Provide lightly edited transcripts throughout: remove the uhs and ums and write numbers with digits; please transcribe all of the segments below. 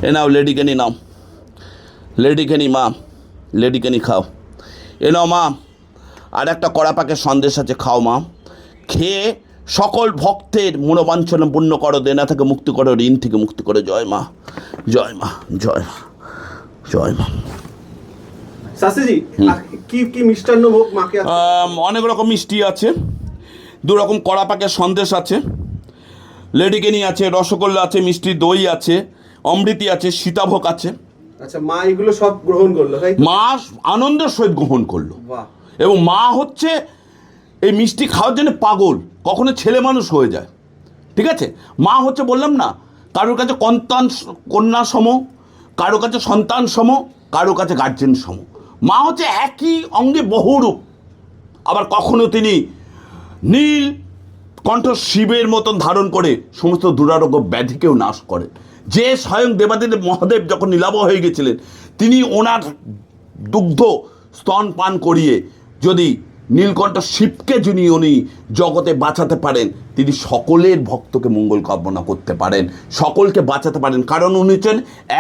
এ নাও লেডিকেনি নাও, লেডিকেনি মা, লেডিকেনি খাও। এ নাও মা, আর একটা কড়া পাকের সন্দেশ আছে, খাও মা। খেয়ে সকল ভক্তের মনোবাঞ্ছনা পূর্ণ করো, দেনা থেকে মুক্তি করো, ঋণ থেকে মুক্তি করো। জয় মা, জয় মা, জয় মা, জয় মা। শাস্ত্রীজি, কি কি মিষ্টান্ন ভোগ মাকে অনেক রকম মিষ্টি আছে, 2 রকম কড়া পাকের সন্দেশ আছে, লেডিকেনি আছে, রসগোল্লা আছে, মিষ্টি দই আছে, অমৃতি আছে, সীতাভোগ আছে। আচ্ছা, মা এগুলো সব গ্রহণ করলো, তাই? মা আনন্দের সহিত গ্রহণ করলো। বাহ। এবং মা হচ্ছে এই মিষ্টি খাওয়ার জন্য পাগল, কখনো ছেলে মানুষ হয়ে যায়। ঠিক আছে, মা হচ্ছে বললাম না, কারোর কাছে কন্যা সম, কারো কাছে সন্তান সম, কারো কাছে গার্জেন সম। মা হচ্ছে একই অঙ্গে বহুরূপ। আবার কখনো তিনি নীল কণ্ঠ শিবের মতন ধারণ করে সমস্ত দুরারোগ্য ব্যাধিকেও নাশ করে। যে স্বয়ং দেবাদিদেব মহাদেব যখন নীলাভ হয়ে গেছিলেন, তিনি ওনার দুগ্ধ স্তন পান করিয়ে যদি নীলকণ্ঠ শিবকে যিনি উনি জগতে বাঁচাতে পারেন, তিনি সকলের ভক্তকে মঙ্গল কামনা করতে পারেন, সকলকে বাঁচাতে পারেন, কারণ উনি হচ্ছেন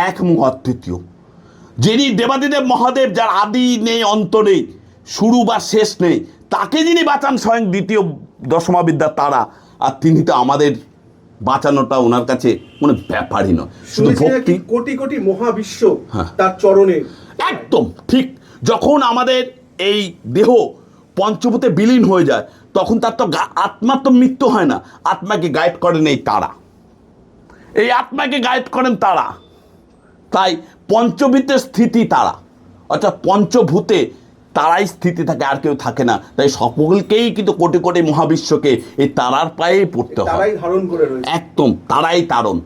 এক মুখ অদ্বিতীয়। যিনি দেবাদিদেব মহাদেব, যার আদি নেই, অন্ত নেই, শুরু বা শেষ নেই, তাকে যিনি বাঁচান স্বয়ং দ্বিতীয় দশমাবিদ্যার তারা। আর তিনি তো আমাদের বাঁচানোটা ওনার কাছে কোনো ব্যাপারই নয়, শুধু ভক্তি। কোটি কোটি মহাবিশ্ব তার চরণে। একদম ঠিক। যখন আমাদের এই দেহ পঞ্চভূতে বিলীন হয়ে যায়, তখন তার তো আত্মার তো মৃত্যু হয় না, আত্মাকে গাইড করেন এই তারা, এই আত্মাকে গাইড করেন তারা। তাই পঞ্চভূতের স্থিতি তারা, অর্থাৎ পঞ্চভূতে তারাই স্থিতি থাকে, আর কেউ থাকে না। তাই সকলকেই কিন্তু কোটি কোটি মহাবিশ্বকে এই তারার পায়ে পড়তে হয়, তারাই ধারণ করে রয়েছে। একদম তারাই তারণ।